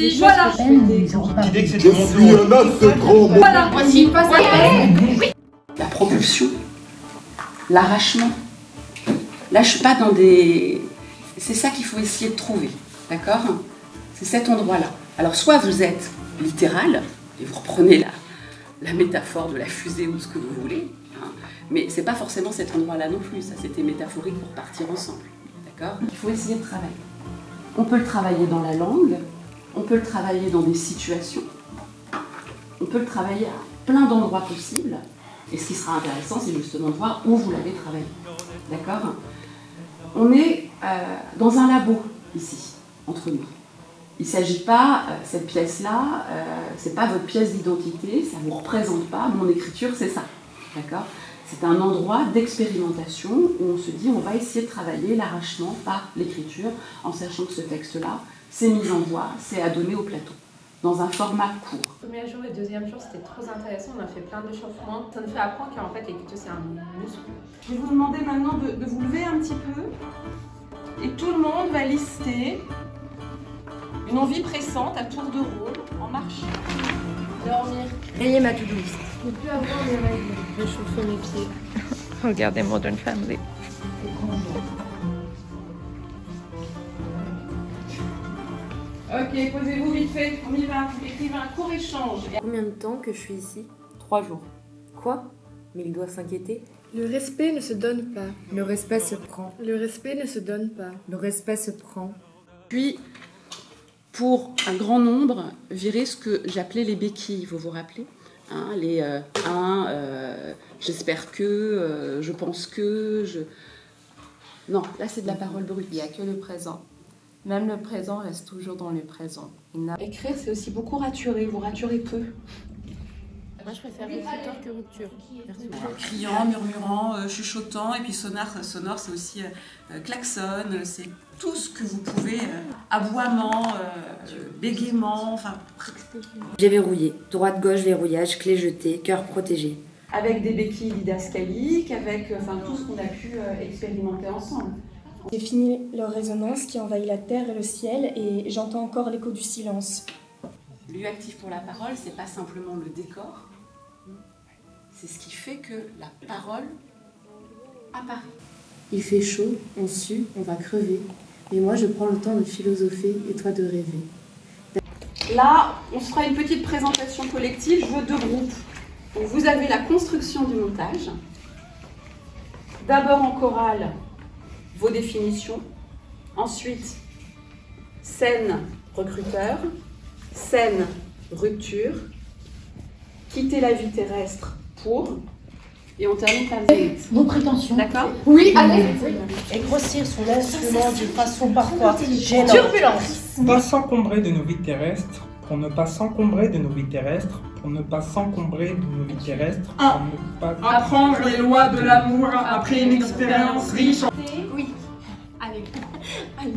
Merci, voilà. L'idée que c'était Je suis un as grand. Voilà, voici, passe la propulsion, l'arrachement. Là, je suis pas dans des... C'est ça qu'il faut essayer de trouver, d'accord? C'est cet endroit-là. Alors, soit vous êtes littéral, et vous reprenez la métaphore de la fusée ou ce que vous voulez, hein, mais c'est pas forcément cet endroit-là non plus. Ça, c'était métaphorique pour partir ensemble, d'accord? Il faut essayer de travailler. On peut le travailler dans la langue, on peut le travailler dans des situations, on peut le travailler à plein d'endroits possibles. Et ce qui sera intéressant, c'est justement de voir où vous l'avez travaillé. D'accord? On est dans un labo, ici, entre nous. Il ne s'agit pas, cette pièce-là, c'est pas votre pièce d'identité, ça ne vous représente pas. Mon écriture, c'est ça. D'accord? C'est un endroit d'expérimentation où on se dit, on va essayer de travailler l'arrachement par l'écriture, en sachant que ce texte-là, c'est mis en voix, c'est à donner au plateau, dans un format court. Le premier jour et le deuxième jour, c'était trop intéressant. On a fait plein d'échauffements. Ça nous fait apprendre qu'en fait, l'écriture, c'est un muscle. Je vais vous demander maintenant de vous lever un petit peu. Et tout le monde va lister une envie pressante à tour de rôle, en marche. Dormir. Rayer ma to-do list. Ne plus avoir mes règles. Réchauffer mes pieds. Regardez Modern Family. Ok, posez-vous vite fait, on y va. Écrivez un court échange. Combien de temps que je suis ici? 3 jours. Quoi? Mais il doit s'inquiéter. Le respect ne se donne pas. Le respect se prend. Le respect ne se donne pas. Le respect se prend. Puis, pour un grand nombre, virer ce que j'appelais les béquilles, vous vous rappelez, hein, les j'espère que, je pense que, je... Non, là c'est de la parole brute. Il n'y a que le présent. Même le présent reste toujours dans le présent. Écrire, c'est aussi beaucoup raturer. Vous raturez peu. Moi, je préfère rupture que rupture. Criant, murmurant, chuchotant, et puis sonore c'est aussi klaxon, c'est tout ce que vous pouvez, aboiement, bégaiement, enfin... J'ai verrouillé. Droite-gauche, verrouillage, clé jetée, cœur protégé. Avec des béquilles didascaliques, avec tout ce qu'on a pu expérimenter ensemble. J'ai fini leur résonance qui envahit la terre et le ciel et j'entends encore l'écho du silence. Lieu actif pour la parole, c'est pas simplement le décor, c'est ce qui fait que la parole apparaît. Il fait chaud, on sue, on va crever. Mais moi, je prends le temps de philosopher et toi de rêver. Là, on se fera une petite présentation collective. Je veux 2 groupes. Donc, vous avez la construction du montage. D'abord en chorale, vos définitions. Ensuite, scène recruteur, scène rupture, quitter la vie terrestre pour, et on termine par les Vos prétentions. D'accord? Oui, allez. Et grossir son instrument d'une façon parfois gênante. Turbulence. Pas s'encombrer de nos vies terrestres, pour ne pas s'encombrer de nos vies terrestres, pour ne pas s'encombrer de nos vies terrestres, pour ne pas... Apprendre les lois de l'amour après une expérience riche. Oui. Allez. Allez.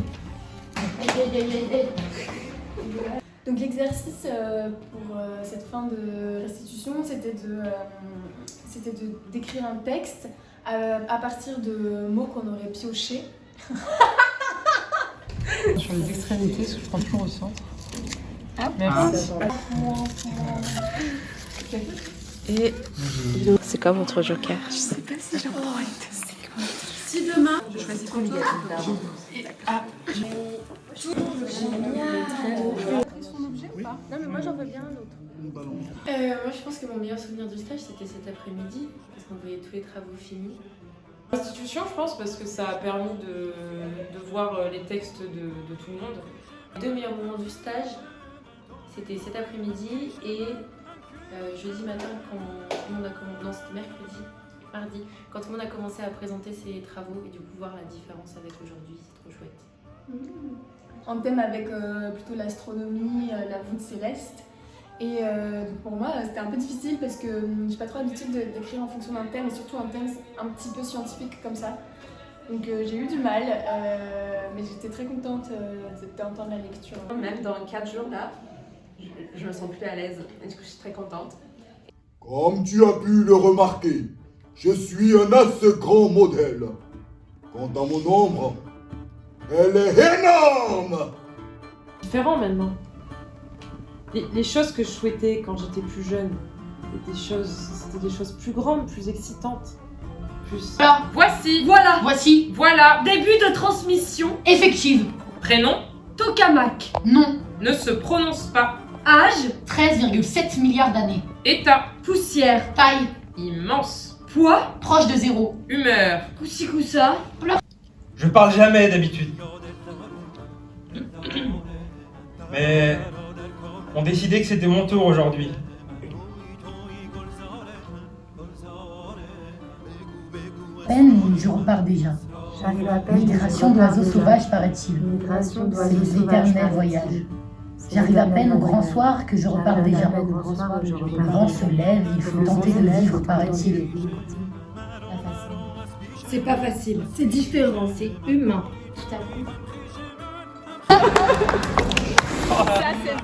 Donc l'exercice pour cette fin de restitution, c'était de d'écrire un texte à partir de mots qu'on aurait piochés. Sur les extrémités, ce que je prends toujours au centre. Merci. Et c'est quoi votre joker? Je sais pas si j'en prends une. Si demain, je choisis ton tour, Son objet ou pas? Non, mais moi, j'en veux bien un autre. Moi, je pense que mon meilleur souvenir du stage, c'était cet après-midi, parce qu'on voyait tous les travaux finis. L'institution, je pense, parce que ça a permis de voir les textes de tout le monde. Les 2 meilleurs moments du stage, c'était cet après-midi et jeudi matin, quand tout le monde a commencé... Non, c'était mardi, quand tout le monde a commencé à présenter ses travaux et du coup voir la différence avec aujourd'hui, c'est trop chouette. En thème avec plutôt l'astronomie, la voûte céleste. Et donc pour moi, c'était un peu difficile parce que j'ai pas trop l'habitude d'écrire en fonction d'un thème et surtout un thème un petit peu scientifique comme ça. Donc j'ai eu du mal, mais j'étais très contente d'entendre la lecture. Même dans 4 jours là, je me sens plus à l'aise et du coup je suis très contente. Comme tu as pu le remarquer, je suis un assez grand modèle. Quant à mon ombre, elle est énorme. Différent maintenant. Les choses que je souhaitais quand j'étais plus jeune, c'était des choses plus grandes, plus excitantes. Plus... Alors, Voici. Début de transmission. Effective. Prénom. Tokamak. Non. Ne se prononce pas. Âge. 13,7 milliards d'années. État. Poussière. Taille. Immense. Poids. Proche de 0. Humeur. Coussicoussa. Je parle jamais d'habitude. Mais on décidait que c'était mon tour aujourd'hui. Peine, je repars déjà. J'arrive à peine. Migration d'oiseaux sauvages, paraît-il. C'est l'éternel voyage. J'arrive à peine au grand soir que je repars déjà. Le vent se lève, il faut tenter de vivre, paraît-il. C'est pas facile, c'est différent, c'est humain. Tout à fait. Ça, c'est